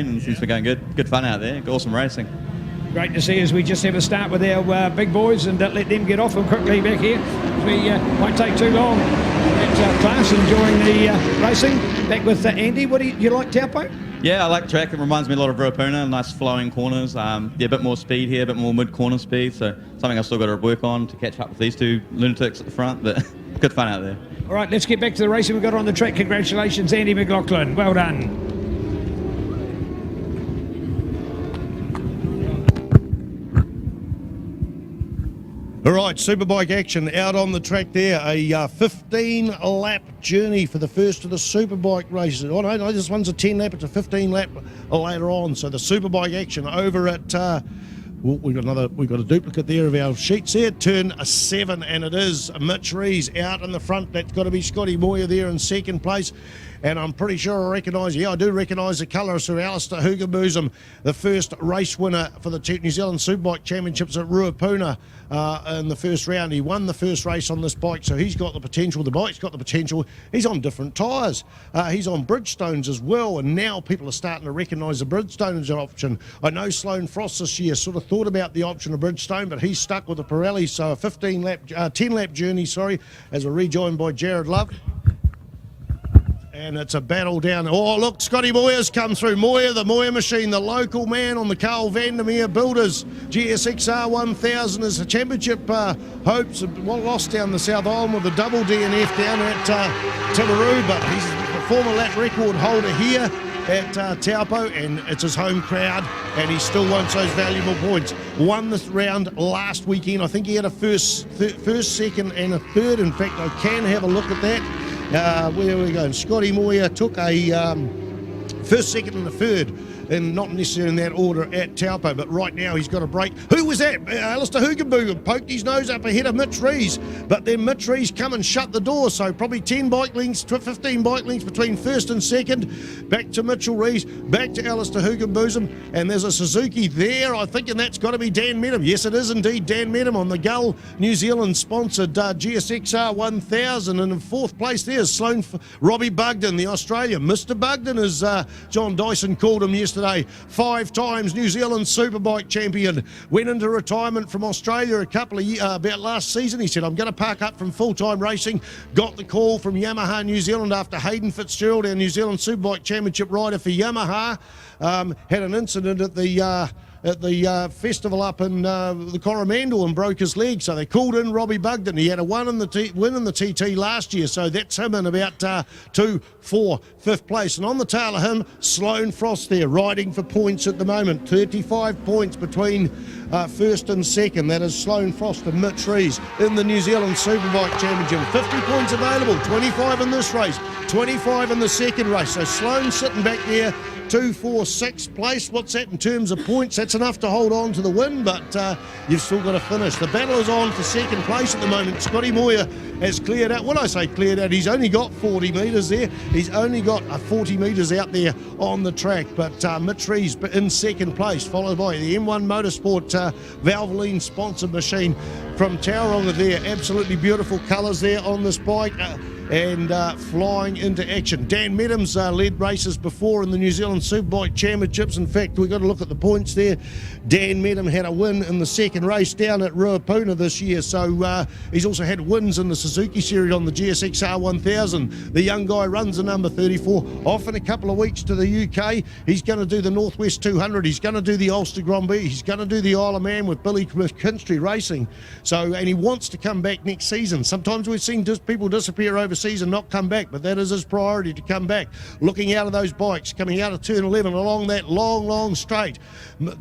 And seems to be going good fun out there. Awesome racing. Great to see as we just have a start with our big boys and let them get off and quickly back here. We won't take too long. It's class enjoying the racing. Back with Andy. What do you like, Taupo? Yeah, I like the track. It reminds me a lot of Ruapuna. Nice flowing corners. A bit more speed here, a bit more mid-corner speed. So something I've still got to work on to catch up with these two lunatics at the front. But good fun out there. All right, let's get back to the racing we've got on the track. Congratulations, Andy McLaughlin. Well done. All right, Superbike action out on the track there. A 15-lap journey for the first of the Superbike races. Oh, no, this one's a 10-lap. It's a 15-lap later on. So the Superbike action over at... we've got a duplicate there of our sheets here. Turn 7, and it is Mitch Rees out in the front. That's got to be Scotty Moyer there in second place. And I'm pretty sure I do recognise the colour of Sir Alistair Hugenbosom, the first race winner for the New Zealand Superbike Championships at Ruapuna in the first round. He won the first race on this bike, so he's got the potential. The bike's got the potential. He's on different tyres. He's on Bridgestones as well, and now people are starting to recognise the Bridgestone as an option. I know Sloane Frost this year sort of thought about the option of Bridgestone, but he's stuck with the Pirelli, so a 10-lap journey, as we're rejoined by Jared Love. And it's a battle down. Oh, look, Scotty Moyer's come through. Moyer, the Moyer machine, the local man on the Carl Vandermeer Builders GSXR 1000 as the championship hopes. Lost down the South Island with a double DNF down at Timaru, but he's a former lap record holder here at Taupo, and it's his home crowd, and he still wants those valuable points. Won this round last weekend. I think he had a first, second, and a third. In fact, I can have a look at that. Where are we going? Scotty Moyer took a first, second and a third, and not necessarily in that order at Taupo, but right now he's got a break. Who was that? Alistair Hugenboom poked his nose up ahead of Mitch Rees, but then Mitch Rees come and shut the door, so probably 10 bike lengths, 15 bike lengths between first and second. Back to Mitchell Rees, back to Alistair Hugenboom, and there's a Suzuki there, I think, and that's got to be Dan Medham. Yes, it is indeed Dan Medham on the Gull New Zealand sponsored GSXR 1000, and in fourth place there's Robbie Bugden, the Australian. Mr. Bugden, as John Dyson called him yesterday. 5 times New Zealand Superbike champion. Went into retirement from Australia a couple of years, about last season. He said, I'm going to park up from full-time racing. Got the call from Yamaha New Zealand after Hayden Fitzgerald, our New Zealand Superbike Championship rider for Yamaha, had an incident at the festival up in the Coromandel and broke his leg, so they called in Robbie Bugden. He had a win in the TT last year, so that's him in about 2, 4, 5th place. And on the tail of him, Sloane Frost there, riding for points at the moment. 35 points between first and second. That is Sloane Frost and Mitch Rees in the New Zealand Superbike Championship. 50 points available, 25 in this race, 25 in the second race. So Sloane sitting back there, 2, 4, 6th place. What's that in terms of points? That's enough to hold on to the win, but you've still got to finish. The battle is on for second place at the moment. Scotty Moyer has cleared out. When I say cleared out, he's only got 40 metres there. He's only got 40 metres out there on the track, but Mitch Rees in second place, followed by the M1 Motorsport Valvoline sponsored machine from Tauranga there. Absolutely beautiful colours there on this bike. And flying into action. Dan Medham's led races before in the New Zealand Superbike Championships. In fact, we've got to look at the points there. Dan Medham had a win in the second race down at Ruapuna this year, so he's also had wins in the Suzuki Series on the GSXR 1000. The young guy runs the number 34, off in a couple of weeks to the UK. He's going to do the Northwest 200, he's going to do the Ulster Grand Prix, he's going to do the Isle of Man with Billy McKinstry Racing. So, and he wants to come back next season. Sometimes we've seen people disappear overseas and not come back, but that is his priority, to come back. Looking out of those bikes, coming out of turn 11 along that long straight,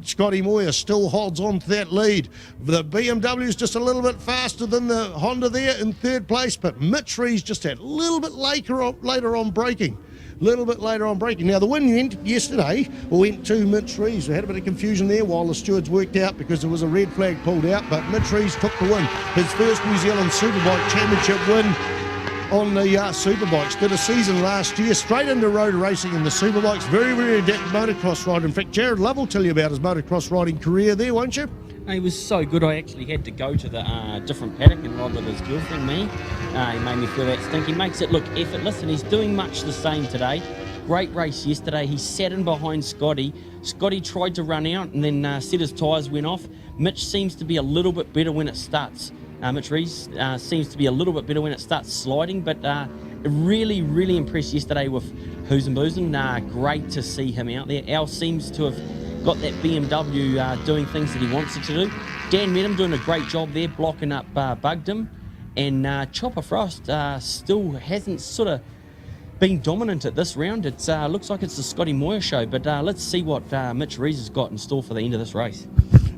Scotty Moyer still holds on to that lead. The BMW is just a little bit faster than the Honda there in third place, but Mitch Rees just had a little bit later on braking. Little bit later on braking. Now the win yesterday went to Mitch Rees. We had a bit of confusion there while the stewards worked out because there was a red flag pulled out, but Mitch Rees took the win. His first New Zealand Superbike Championship win on the Superbikes. Did a season last year, straight into road racing in the Superbikes. Very, very adept motocross rider. In fact, Jared Love will tell you about his motocross riding career there, won't you? He was so good, I actually had to go to the different paddock and ride with his girlfriend, me. He made me feel that stink. He makes it look effortless, and he's doing much the same today. great race yesterday. He sat in behind Scotty. Scotty tried to run out and then said his tyres went off. Mitch seems to be a little bit better when it starts. Mitch Rees seems to be a little bit better when it starts sliding, but really, really impressed yesterday with Who's and Boozin'. Great to see him out there. Al seems to have got that BMW doing things that he wants it to do. Dan Medham doing a great job there, blocking up Bugdom. And Chopper Frost still hasn't sort of been dominant at this round. It looks like it's the Scotty Moyer show, but let's see what Mitch Rees has got in store for the end of this race.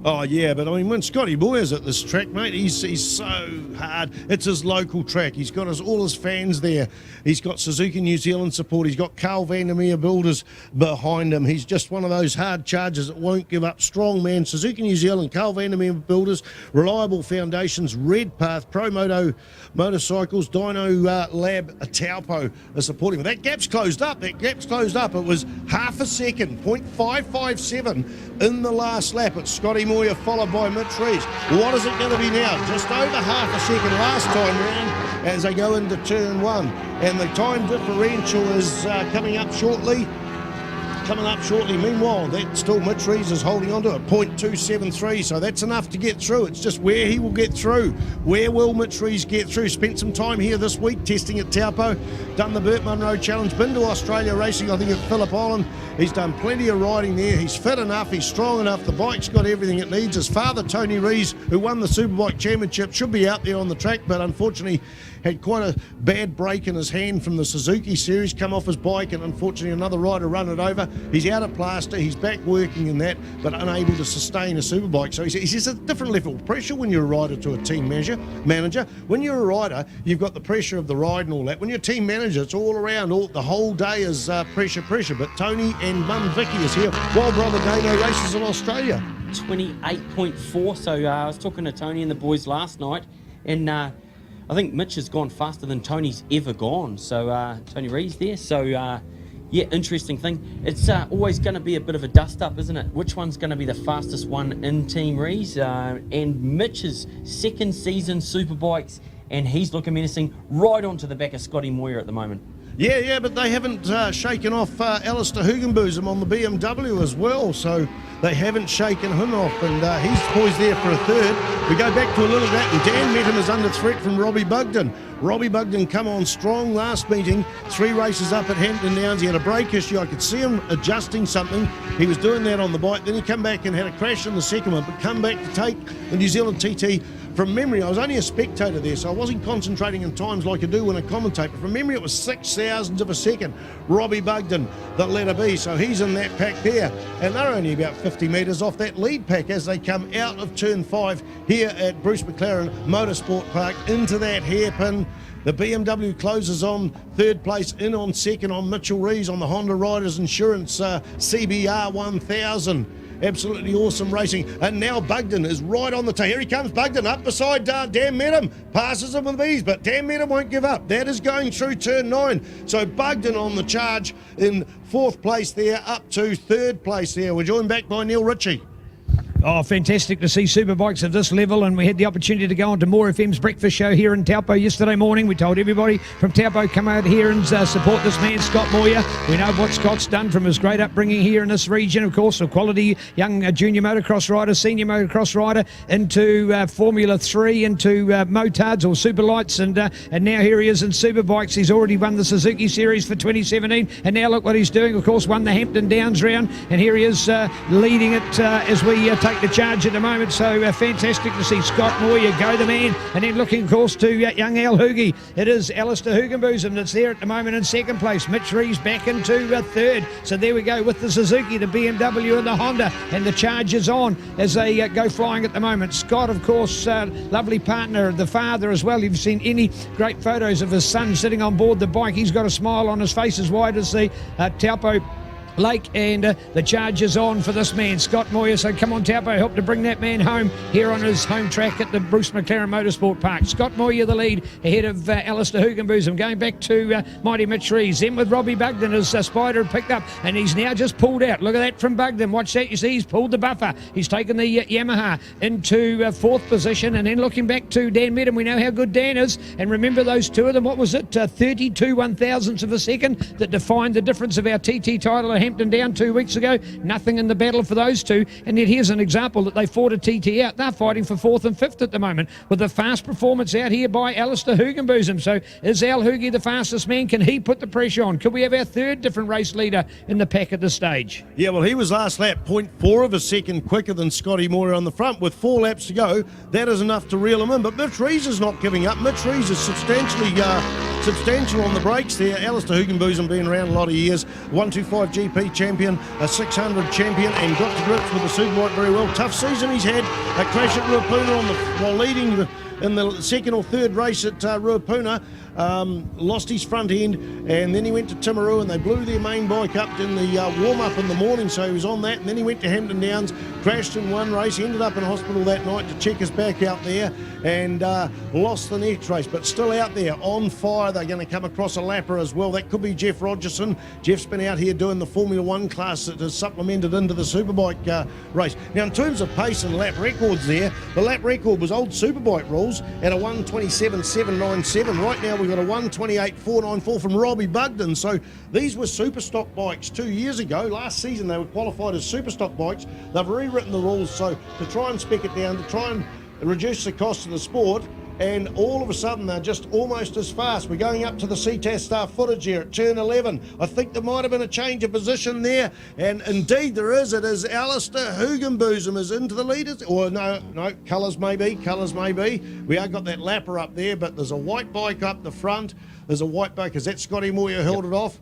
Oh, yeah, but I mean, when Scotty Moyer's at this track, mate, he's so hard. It's his local track. He's got all his fans there. He's got Suzuki New Zealand support. He's got Carl Vandermeer builders behind him. He's just one of those hard chargers that won't give up. Strong man. Suzuki New Zealand, Carl Vandermeer builders, reliable foundations, Red Path, Promoto Motorcycles, Dyno Lab, Taupo are supporting him. That gap's closed up. It was half a second, 0.557 in the last lap. It's Scotty Moyer followed by Mitch Rees. What is it going to be now? Just over half a second last time round as they go into turn one. And the time differential is coming up shortly. Meanwhile, that's still Mitch Rees is holding on to it, 0.273, so that's enough to get through. It's just where he will get through. Where will Mitch Rees get through? Spent some time here this week testing at Taupo, done the Burt Munro Challenge, been to Australia racing, I think, at Phillip Island. He's done plenty of riding there. He's fit enough, he's strong enough, the bike's got everything it needs. His father, Tony Rees, who won the Superbike Championship, should be out there on the track, but unfortunately had quite a bad break in his hand from the Suzuki Series, come off his bike, and unfortunately another rider run it over. He's out of plaster, he's back working in that, but unable to sustain a Superbike. So he's just a different level of pressure when you're a rider to a team manager. When you're a rider, you've got the pressure of the ride and all that. When you're a team manager, it's all around. The whole day is pressure. But Tony and Mum Vicky is here while brother Dano races in Australia. 28.4, so I was talking to Tony and the boys last night, and I think Mitch has gone faster than Tony's ever gone. So Tony Rees there. So yeah, interesting thing. It's always going to be a bit of a dust-up, isn't it? Which one's going to be the fastest one in Team Rees? And Mitch's second season Superbikes, and he's looking menacing right onto the back of Scotty Moyer at the moment. Yeah, but they haven't shaken off Alistair Hugenboozem on the BMW as well, so they haven't shaken him off, and he's poised there for a third. We go back to a little bit, and Dan Medham is under threat from Robbie Bugden. Robbie Bugden come on strong last meeting, 3 races up at Hampton Downs. He had a brake issue. I could see him adjusting something. He was doing that on the bike. Then he come back and had a crash in the second one, but come back to take the New Zealand TT. From memory, I was only a spectator there, so I wasn't concentrating in times like I do when I commentate. But from memory, it was 0.006 of a second. Robbie Bugden, the letter B, so he's in that pack there. And they're only about 50 metres off that lead pack as they come out of turn 5 here at Bruce McLaren Motorsport Park into that hairpin. The BMW closes on third place, in on second on Mitchell Rees on the Honda Riders Insurance CBR 1000. Absolutely awesome racing. And now Bugden is right on the tail. Here he comes, Bugden, up beside Dan Medham. Passes him with ease, but Dan Medham won't give up. That is going through turn 9. So Bugden on the charge in 4th place there, up to 3rd place there. We're joined back by Neil Ritchie. Oh, fantastic to see Superbikes at this level, and we had the opportunity to go on to More FM's breakfast show here in Taupo yesterday morning. We told everybody from Taupo, come out here and support this man, Scott Moyer. We know what Scott's done from his great upbringing here in this region, of course, a quality young junior motocross rider, senior motocross rider, into Formula 3, into motards or superlights, and now here he is in Superbikes. He's already won the Suzuki Series for 2017, and now look what he's doing, of course, won the Hampton Downs round, and here he is leading it as we take the charge at the moment. So fantastic to see Scott Moyer go, the man, and then looking, of course, to young Al Hoogie. It is Alistair Hugenboozem that's there at the moment in 2nd place. Mitch Rees back into 3rd. So there we go with the Suzuki, the BMW and the Honda, and the charge is on as they go flying at the moment. Scott, of course, lovely partner, the father as well. If you've seen any great photos of his son sitting on board the bike, he's got a smile on his face as wide as the Taupo Blake, and the charge is on for this man, Scott Moyer. So come on, Taupo, help to bring that man home here on his home track at the Bruce McLaren Motorsport Park. Scott Moyer the lead ahead of Alistair Hugenbosom, going back to Mighty Mitch Rees. Then with Robbie Bugden as Spider had picked up, and he's now just pulled out. Look at that from Bugden. Watch that. You see, he's pulled the buffer. He's taken the Yamaha into fourth position, and then looking back to Dan Medham. We know how good Dan is, and remember those two of them. What was it? 32 1,000ths of a second that defined the difference of our TT title at Hampton Down 2 weeks ago. Nothing in the battle for those two, and yet here's an example that they fought a TT out. They're fighting for fourth and fifth at the moment with a fast performance out here by Alistair Hugenbosom. So is Al Hugie the fastest man? Can he put the pressure on? Could we have our third different race leader in the pack at this stage? Yeah, well, he was last lap 0.4 of a second quicker than Scotty Moyer on the front. With 4 laps to go, that is enough to reel him in. But Mitch Rees is not giving up. Mitch Rees is substantial on the brakes there. Alistair Hugenbosom being around a lot of years, 125 GP champion, a 600 champion, and got to grips with the Superbike very well. Tough season he's had. A crash at Ruapuna while leading in the second or third race at Ruapuna. Lost his front end, and then he went to Timaru, and they blew their main bike up in the warm-up in the morning, so he was on that. And then he went to Hampton Downs, crashed in one race, ended up in hospital that night to check his back out there, and lost the next race, but still out there on fire. They're going to come across a lapper as well. That could be Jeff Rogerson. Jeff's been out here doing the Formula 1 class that has supplemented into the Superbike race. Now, in terms of pace and lap records there, the lap record was old Superbike rules at a 1:27.797. Right now we've got a 1:28.494 from Robbie Bugden. So these were super stock bikes 2 years ago. Last season they were qualified as super stock bikes. They've rewritten the rules so to try and spec it down, to try and reduce the cost of the sport, and all of a sudden they're just almost as fast. We're going up to the Ctas star footage here at turn 11. I think there might have been a change of position there, and indeed there is. It is Alistair Hugenbosom is into the leaders, or no, colours maybe. We have got that lapper up there, but there's a white bike up the front. There's a white bike. Is that Scotty Moyer held it off?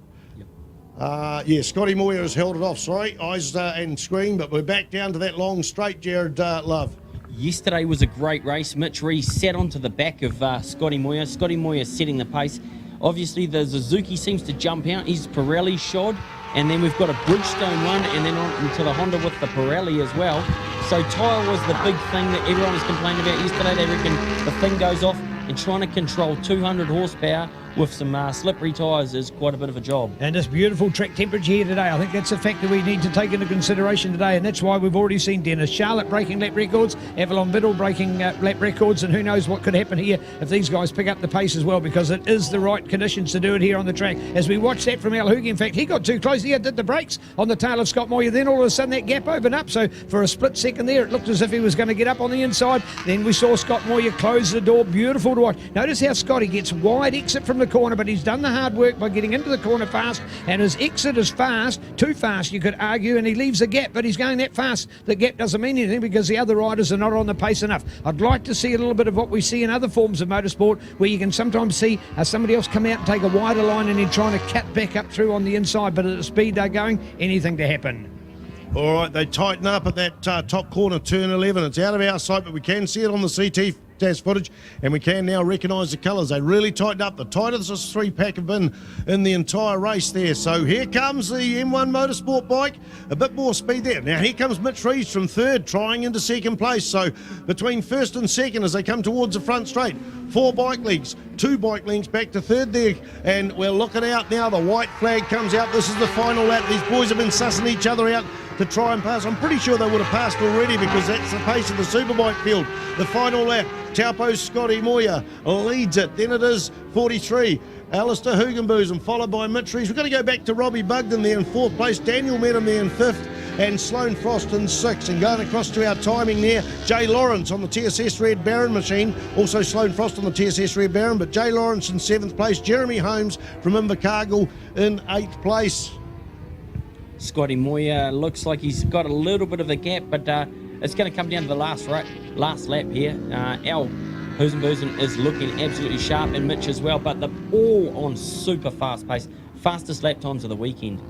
Yeah, Scotty Moyer has held it off, sorry, eyes and screen, but we're back down to that long straight, Jared Love. Yesterday was a great race. Mitch Rees sat onto the back of Scotty Moyer. Scotty Moyer setting the pace. Obviously, the Suzuki seems to jump out. He's Pirelli shod. And then we've got a Bridgestone one, and then on into the Honda with the Pirelli as well. So tyre was the big thing that everyone was complaining about yesterday. They reckon the thing goes off, and trying to control 200 horsepower with some slippery tyres is quite a bit of a job. And this beautiful track temperature here today, I think that's a factor we need to take into consideration today, and that's why we've already seen Dennis Charlotte breaking lap records, Avalon Biddle breaking lap records, and who knows what could happen here if these guys pick up the pace as well, because it is the right conditions to do it here on the track. As we watch that from Al Hugie, in fact, he got too close. He did the brakes on the tail of Scott Moyer. Then all of a sudden that gap opened up, so for a split second there, it looked as if he was going to get up on the inside. Then we saw Scott Moyer close the door. Beautiful to watch. Notice how Scotty gets wide exit from the corner, but he's done the hard work by getting into the corner fast, and his exit is fast, too fast you could argue, and he leaves a gap, but he's going that fast. The gap doesn't mean anything because the other riders are not on the pace enough. I'd like to see a little bit of what we see in other forms of motorsport, where you can sometimes see somebody else come out and take a wider line and then trying to cut back up through on the inside, but at the speed they're going, anything to happen. All right, they tighten up at that top corner, turn 11. It's out of our sight, but we can see it on the Ctas footage, and we can now recognise the colours. They really tightened up. The tightest this three-pack have been in the entire race there. So here comes the M1 Motorsport bike. A bit more speed there. Now here comes Mitch Rees from third, trying into second place. So between first and second as they come towards the front straight. 4 bike lengths, 2 bike lengths back to third there, and we're looking out now. The white flag comes out. This is the final lap. These boys have been sussing each other out to try and pass. I'm pretty sure they would have passed already because that's the pace of the Superbike field. The final lap, Taupo's Scotty Moyer leads it. Then it is 43. Alistair Hugenbosom, followed by Mitch Rees. We're going to go back to Robbie Bugden there in 4th place. Daniel Medham there in 5th. And Sloane Frost in 6th. And going across to our timing there, Jay Lawrence on the TSS Red Baron machine. Also Sloane Frost on the TSS Red Baron, but Jay Lawrence in 7th place. Jeremy Holmes from Invercargill in 8th place. Scotty Moyer looks like he's got a little bit of a gap, but it's going to come down to the last lap here. Al Hugenbosom is looking absolutely sharp, and Mitch as well, but they're all on super fast pace. Fastest lap times of the weekend.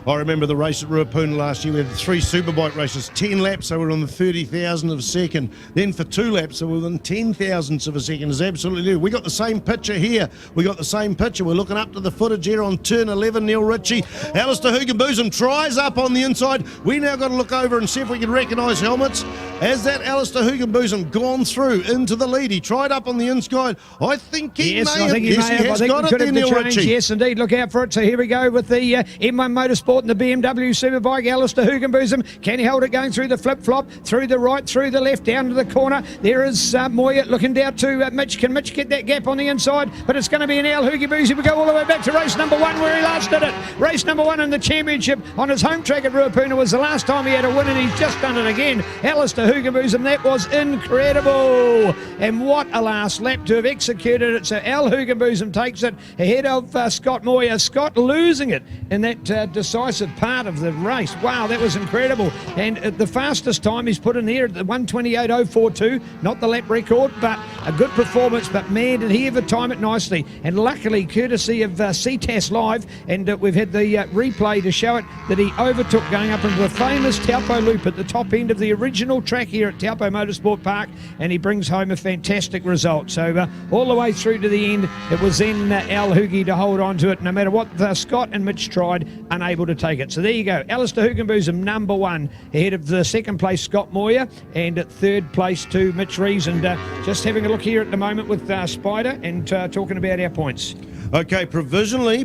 I remember the race at Ruapuna last year. We had 3 superbike races, 10 laps, they were on the 30,000th of a second. Then for 2 laps, they were within 10,000ths of a second. It's absolutely new. We got the same picture here. We got the same picture. We're looking up to the footage here on turn 11. Neil Ritchie, Alistair Hugenbosom tries up on the inside. We now got to look over and see if we can recognise helmets. Has that Alistair Hugenbosom gone through into the lead? He tried up on the inside. I think he may have. Yes, he has got it there, Neil Ritchie. Yes, indeed. Look out for it. So here we go with the M1 Motorsport and the BMW Superbike. Alistair Hugenbosom. Can he hold it going through the flip-flop, through the right, through the left, down to the corner? There is Moya looking down to Mitch. Can Mitch get that gap on the inside? But it's going to be an Al Hugenbosom. We go all the way back to race number 1 where he last did it. Race number 1 in the championship on his home track at Ruapuna was the last time he had a win, and he's just done it again. Alistair Hugenbosom, that was incredible. And what a last lap to have executed it. So Al Hugenbosom takes it ahead of Scott Moya. Scott losing it in that decisive part of the race. Wow, that was incredible. And the fastest time he's put in there at the 1:28.042, not the lap record, but a good performance. But man, did he ever time it nicely. And luckily, courtesy of Ctas Live, and we've had the replay to show it, that he overtook going up into the famous Taupo loop at the top end of the original track here at Taupo Motorsport Park, and he brings home a fantastic result. So all the way through to the end, it was then Al Hugie to hold on to it, no matter what Scott and Mitch tried, unable to take it. So there you go, Alistair Hugenbosom, number 1, ahead of the second place Scott Moya, and at third place to Mitch Rees. And just having a look here at the moment with Spider and talking about our points. Okay, provisionally